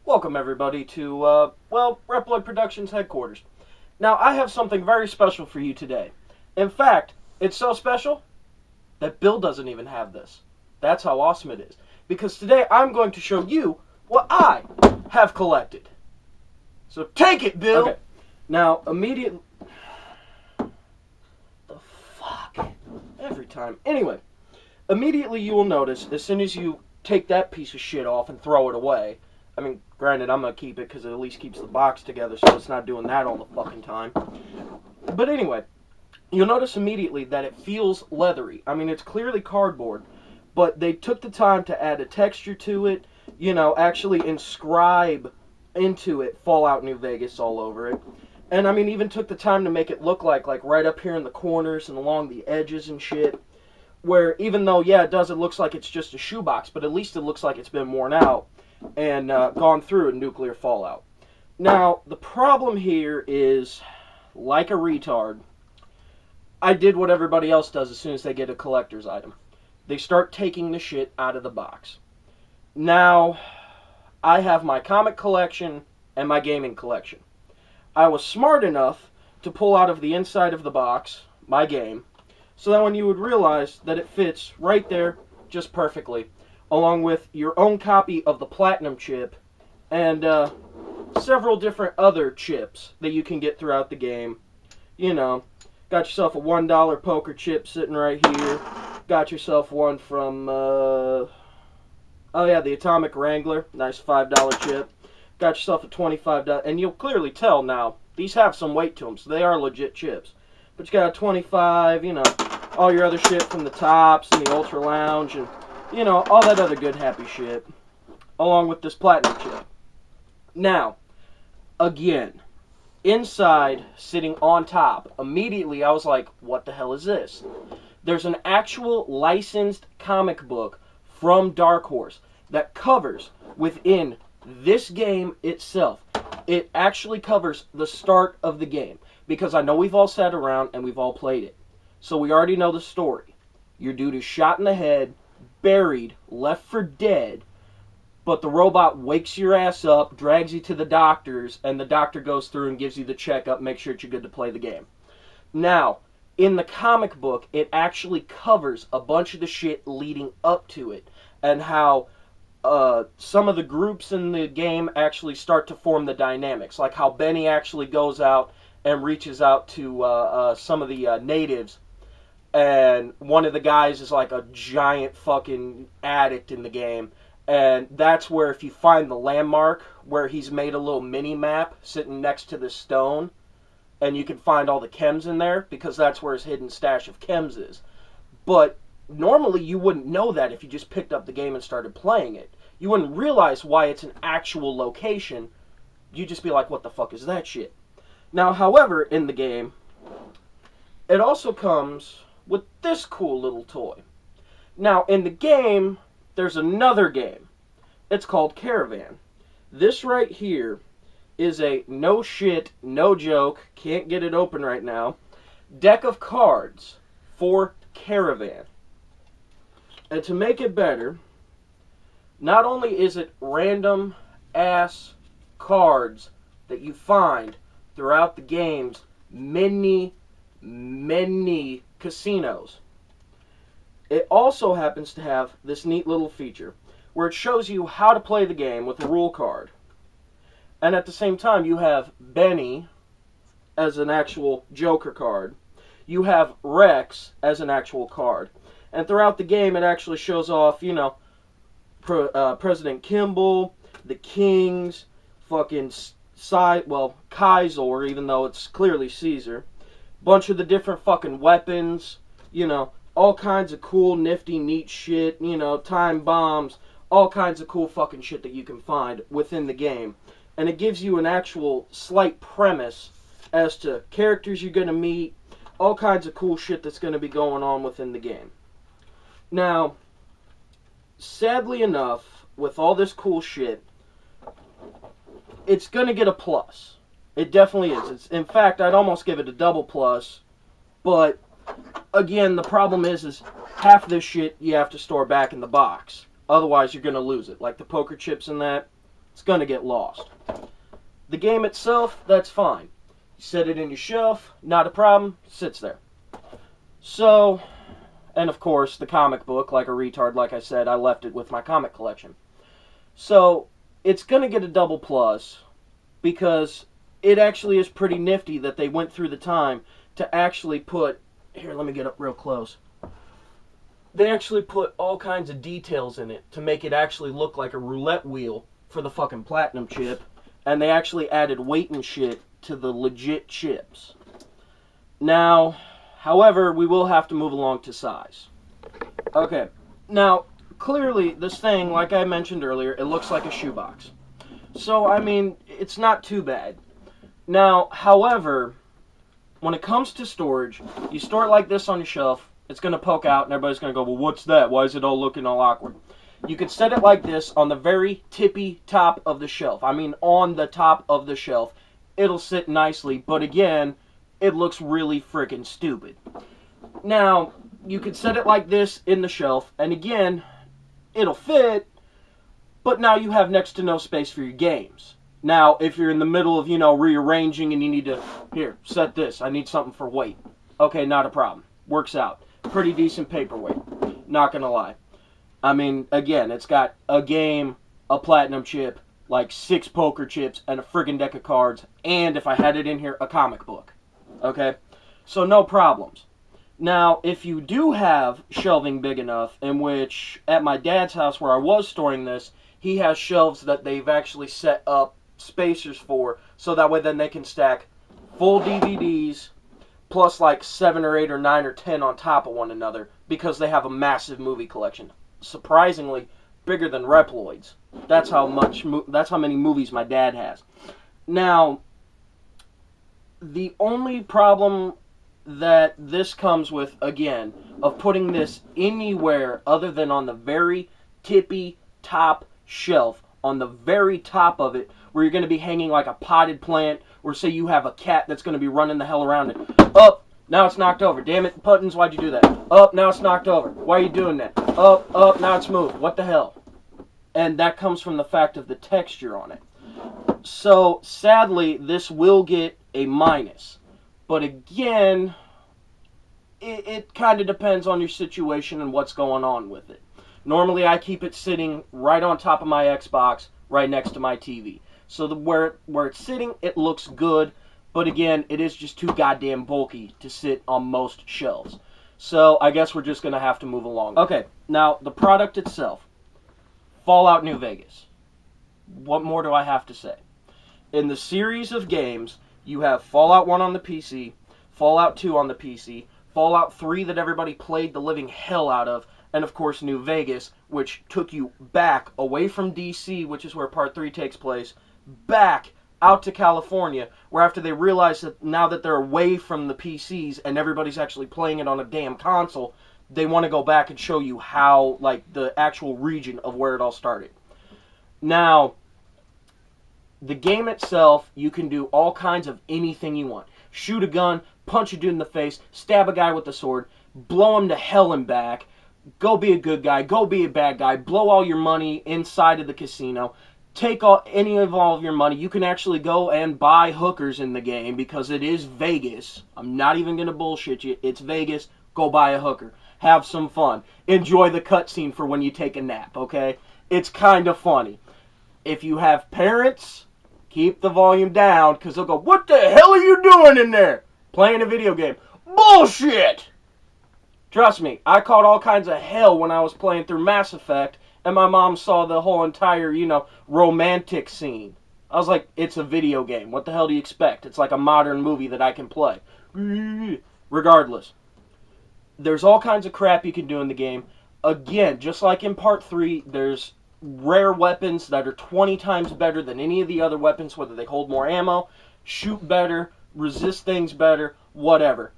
Welcome everybody to, ReploidProductions headquarters. Now, I have something very special for you today. In fact, it's so special that Bill doesn't even have this. That's how awesome it is. Because today I'm going to show you what I have collected. So take it, Bill! Okay. Now, immediately... The fuck? Every time. Anyway, immediately you will notice, as soon as you take that piece of shit off and throw it away... I mean, granted, I'm going to keep it because it at least keeps the box together, so it's not doing that all the fucking time. But anyway, you'll notice immediately that it feels leathery. I mean, it's clearly cardboard, but they took the time to add a texture to it, you know, actually inscribe into it Fallout New Vegas all over it. And, I mean, even took the time to make it look like right up here in the corners and along the edges and shit. Where, even though, yeah, it looks like it's just a shoebox, but at least it looks like it's been worn out and gone through a nuclear fallout. Now, the problem here is, like a retard, I did what everybody else does as soon as they get a collector's item. They start taking the shit out of the box. Now, I have my comic collection and my gaming collection. I was smart enough to pull out of the inside of the box my game, so that when you would realize that it fits right there just perfectly, along with your own copy of the Platinum chip and several different other chips that you can get throughout the game. You know, got yourself a $1 poker chip sitting right here. Got yourself one from, oh yeah, the Atomic Wrangler, nice $5 chip. Got yourself a $25, and you'll clearly tell now, these have some weight to them, so they are legit chips. But you got a 25, you know, all your other shit from the Tops and the Ultra Lounge, and you know, all that other good happy shit, along with this Platinum chip. Now, again, inside, sitting on top, immediately I was like, what the hell is this? There's an actual licensed comic book from Dark Horse that covers within this game itself. It actually covers the start of the game, because I know we've all sat around and we've all played it. So we already know the story. Your dude is shot in the head, buried, left for dead, but the robot wakes your ass up, drags you to the doctors, and the doctor goes through and gives you the checkup, make sure that you're good to play the game. Now, in the comic book, it actually covers a bunch of the shit leading up to it, and how some of the groups in the game actually start to form the dynamics, like how Benny actually goes out and reaches out to some of the natives, and one of the guys is like a giant fucking addict in the game. And that's where, if you find the landmark where he's made a little mini map sitting next to the stone, and you can find all the chems in there, because that's where his hidden stash of chems is. But normally you wouldn't know that if you just picked up the game and started playing it. You wouldn't realize why it's an actual location. You'd just be like, what the fuck is that shit? Now, however, in the game, it also comes with this cool little toy. Now, in the game, there's another game. It's called Caravan. This right here is a no shit, no joke, can't get it open right now, deck of cards for Caravan. And to make it better, not only is it random ass cards that you find throughout the game's many casinos, it also happens to have this neat little feature where it shows you how to play the game with a rule card. And at the same time, you have Benny as an actual Joker card. You have Rex as an actual card. And throughout the game, it actually shows off, you know, President Kimball, the Kings, fucking Kaiser, even though it's clearly Caesar. Bunch of the different fucking weapons, you know, all kinds of cool, nifty, neat shit, you know, time bombs, all kinds of cool fucking shit that you can find within the game. And it gives you an actual slight premise as to characters you're going to meet, all kinds of cool shit that's going to be going on within the game. Now, sadly enough, with all this cool shit, it's going to get a plus. It definitely is. In fact, I'd almost give it a double plus, but again, the problem is half this shit you have to store back in the box. Otherwise, you're going to lose it. Like the poker chips and that, It's going to get lost. The game itself, that's fine. You set it in your shelf, not a problem, sits there. So, and of course, the comic book, like a retard, like I said, I left it with my comic collection. So, it's going to get a double plus because it actually is pretty nifty that they went through the time to actually put, here, let me get up real close. They actually put all kinds of details in it to make it actually look like a roulette wheel for the fucking platinum chip. And they actually added weight and shit to the legit chips. Now, however, we will have to move along to size. Okay, now, clearly, this thing, like I mentioned earlier, it looks like a shoebox. So, I mean, it's not too bad. Now, however, when it comes to storage, you store it like this on your shelf, it's going to poke out, and everybody's going to go, well, what's that? Why is it all looking all awkward? You could set it like this on the very tippy top of the shelf. I mean, on the top of the shelf. It'll sit nicely, but again, it looks really freaking stupid. Now, you could set it like this in the shelf, and again, it'll fit, but now you have next to no space for your games. Now, if you're in the middle of, rearranging and you need to, here, set this. I need something for weight. Okay, not a problem. Works out. Pretty decent paperweight. Not gonna lie. I mean, again, it's got a game, a platinum chip, like 6 poker chips, and a friggin' deck of cards, and if I had it in here, a comic book. Okay? So no problems. Now, if you do have shelving big enough, in which, at my dad's house where I was storing this, he has shelves that they've actually set up spacers for, so that way then they can stack full DVDs, plus like 7 or 8 or 9 or 10 on top of one another, because they have a massive movie collection. Surprisingly, bigger than Reploid's. That's how many movies my dad has. Now, the only problem that this comes with, again, of putting this anywhere other than on the very tippy top shelf, on the very top of it, where you're going to be hanging like a potted plant, or say you have a cat that's going to be running the hell around it. Up, now it's knocked over. Damn it, Puttons, why'd you do that? Up, now it's knocked over. Why are you doing that? Up, now it's moved. What the hell? And that comes from the fact of the texture on it. So, sadly, this will get a minus. But again, it kind of depends on your situation and what's going on with it. Normally, I keep it sitting right on top of my Xbox, right next to my TV. So where it's sitting, it looks good. But again, it is just too goddamn bulky to sit on most shelves. So I guess we're just going to have to move along. Okay, now the product itself. Fallout New Vegas. What more do I have to say? In the series of games, you have Fallout 1 on the PC, Fallout 2 on the PC, Fallout 3 that everybody played the living hell out of, and of course New Vegas, which took you back away from DC, which is where Part 3 takes place, back out to California, where after they realized that now that they're away from the PCs and everybody's actually playing it on a damn console, they want to go back and show you how, like, the actual region of where it all started. Now, the game itself, you can do all kinds of anything you want. Shoot a gun, punch a dude in the face, stab a guy with a sword, blow him to hell and back, go be a good guy, go be a bad guy, blow all your money inside of the casino, take any of all of your money. You can actually go and buy hookers in the game because it is Vegas. I'm not even going to bullshit you. It's Vegas. Go buy a hooker. Have some fun. Enjoy the cutscene for when you take a nap, okay? It's kind of funny. If you have parents, keep the volume down because they'll go, "What the hell are you doing in there? Playing a video game." Bullshit! Trust me, I caught all kinds of hell when I was playing through Mass Effect and my mom saw the whole entire, romantic scene. I was like, it's a video game. What the hell do you expect? It's like a modern movie that I can play. Regardless, there's all kinds of crap you can do in the game. Again, just like in Part 3, there's rare weapons that are 20 times better than any of the other weapons, whether they hold more ammo, shoot better, resist things better, whatever.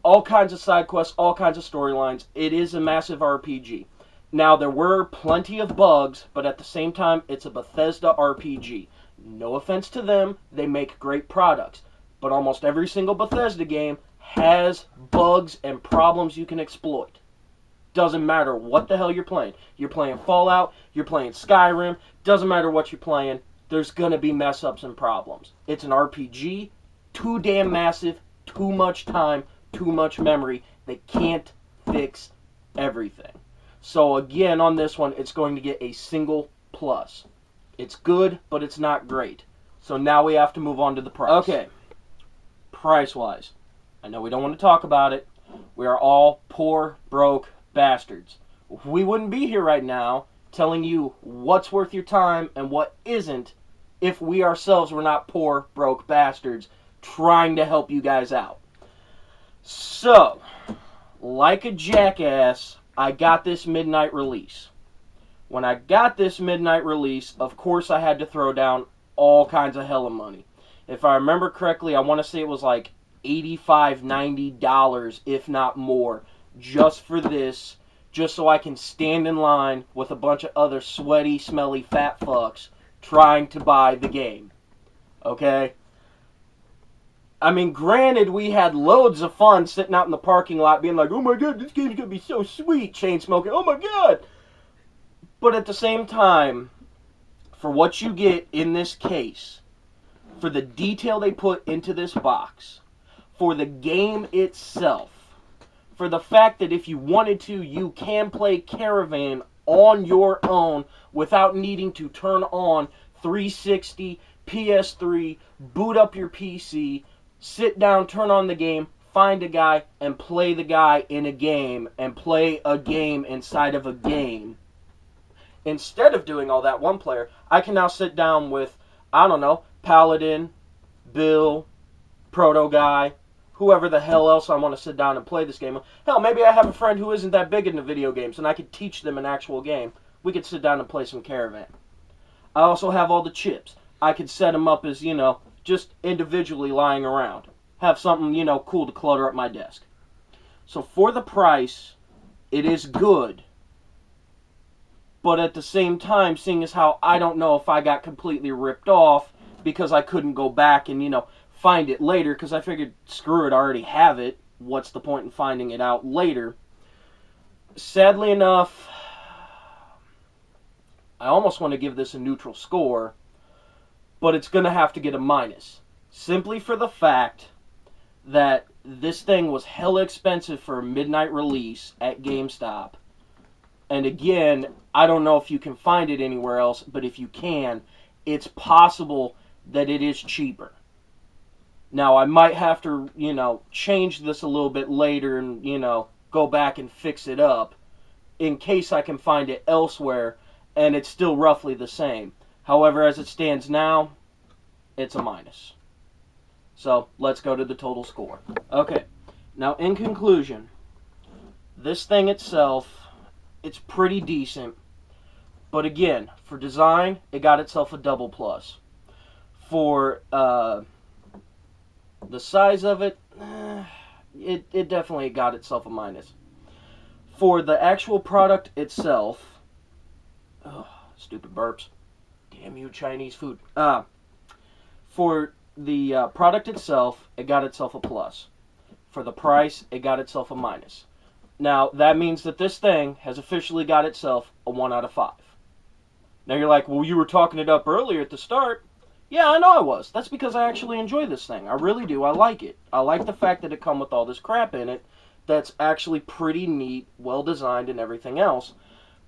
All kinds of side quests, all kinds of storylines. It is a massive RPG. Now, there were plenty of bugs, but at the same time, it's a Bethesda RPG. No offense to them, they make great products. But almost every single Bethesda game has bugs and problems you can exploit. Doesn't matter what the hell you're playing. You're playing Fallout, you're playing Skyrim, doesn't matter what you're playing. there's going to be mess ups and problems. It's an RPG, too damn massive, too much time, too much memory. They can't fix everything. So again, on this one, it's going to get a single plus. It's good, but it's not great. So now we have to move on to the price. Okay, price-wise, I know we don't want to talk about it. We are all poor, broke bastards. We wouldn't be here right now telling you what's worth your time and what isn't if we ourselves were not poor, broke bastards trying to help you guys out. So, like a jackass, I got this midnight release. When I got this midnight release, of course I had to throw down all kinds of hella money. If I remember correctly, I want to say it was like $85, $90, if not more, just for this, just so I can stand in line with a bunch of other sweaty, smelly fat fucks trying to buy the game. Okay? I mean, granted, we had loads of fun sitting out in the parking lot being like, oh my god, this game's gonna be so sweet, chain smoking, oh my god! But at the same time, for what you get in this case, for the detail they put into this box, for the game itself, for the fact that if you wanted to, you can play Caravan on your own without needing to turn on 360, PS3, boot up your PC, sit down, turn on the game, find a guy, and play the guy in a game, and play a game inside of a game. Instead of doing all that one player, I can now sit down with, I don't know, Paladin, Bill, Proto Guy, whoever the hell else I want to sit down and play this game with. Hell, maybe I have a friend who isn't that big into video games, and I could teach them an actual game. We could sit down and play some Caravan. I also have all the chips. I could set them up as, just individually lying around. Have something, cool to clutter up my desk. So for the price, it is good. But at the same time, seeing as how I don't know if I got completely ripped off because I couldn't go back and, find it later, because I figured, screw it, I already have it. What's the point in finding it out later? Sadly enough, I almost want to give this a neutral score, but it's going to have to get a minus. Simply for the fact that this thing was hella expensive for a midnight release at GameStop. And again, I don't know if you can find it anywhere else, but if you can, it's possible that it is cheaper. Now, I might have to, change this a little bit later and, go back and fix it up in case I can find it elsewhere and it's still roughly the same. However, as it stands now, it's a minus. So, let's go to the total score. Okay, now in conclusion, this thing itself, it's pretty decent. But again, for design, it got itself a double plus. For the size of it, it definitely got itself a minus. For the actual product itself, stupid burps. Damn you, Chinese food. For the product itself, it got itself a plus. For the price, it got itself a minus. Now, that means that this thing has officially got itself a 1 out of 5. Now, you're like, well, you were talking it up earlier at the start. Yeah, I know I was. That's because I actually enjoy this thing. I really do. I like it. I like the fact that it comes with all this crap in it that's actually pretty neat, well-designed, and everything else.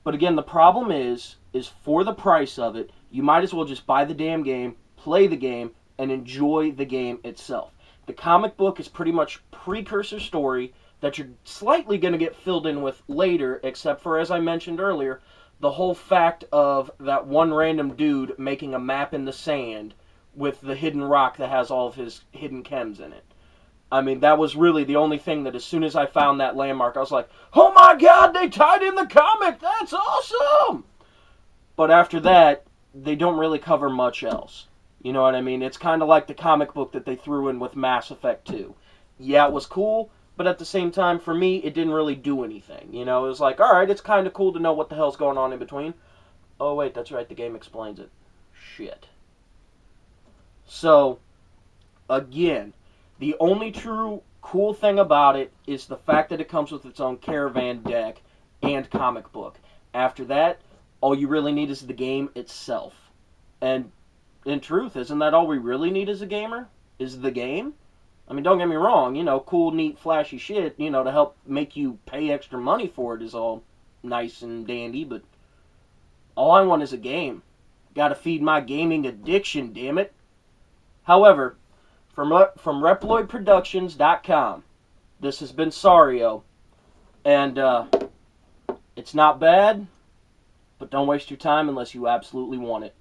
But again, the problem is for the price of it, you might as well just buy the damn game, play the game, and enjoy the game itself. The comic book is pretty much precursor story that you're slightly going to get filled in with later, except for, as I mentioned earlier, the whole fact of that one random dude making a map in the sand with the hidden rock that has all of his hidden chems in it. I mean, that was really the only thing that as soon as I found that landmark, I was like, oh my god, they tied in the comic! That's awesome! But after that, they don't really cover much else. You know what I mean? It's kind of like the comic book that they threw in with Mass Effect 2. Yeah, it was cool, but at the same time, for me, it didn't really do anything. It was like, alright, it's kind of cool to know what the hell's going on in between. Oh, wait, that's right, the game explains it. Shit. So, again, the only true cool thing about it is the fact that it comes with its own Caravan deck and comic book. After that, all you really need is the game itself. And in truth, isn't that all we really need as a gamer? Is the game? I mean, don't get me wrong, you know, cool, neat, flashy shit, you know, to help make you pay extra money for it is all nice and dandy, but all I want is a game. Gotta feed my gaming addiction, damn it. However, from ReploidProductions.com, this has been Sario, and it's not bad, but don't waste your time unless you absolutely want it.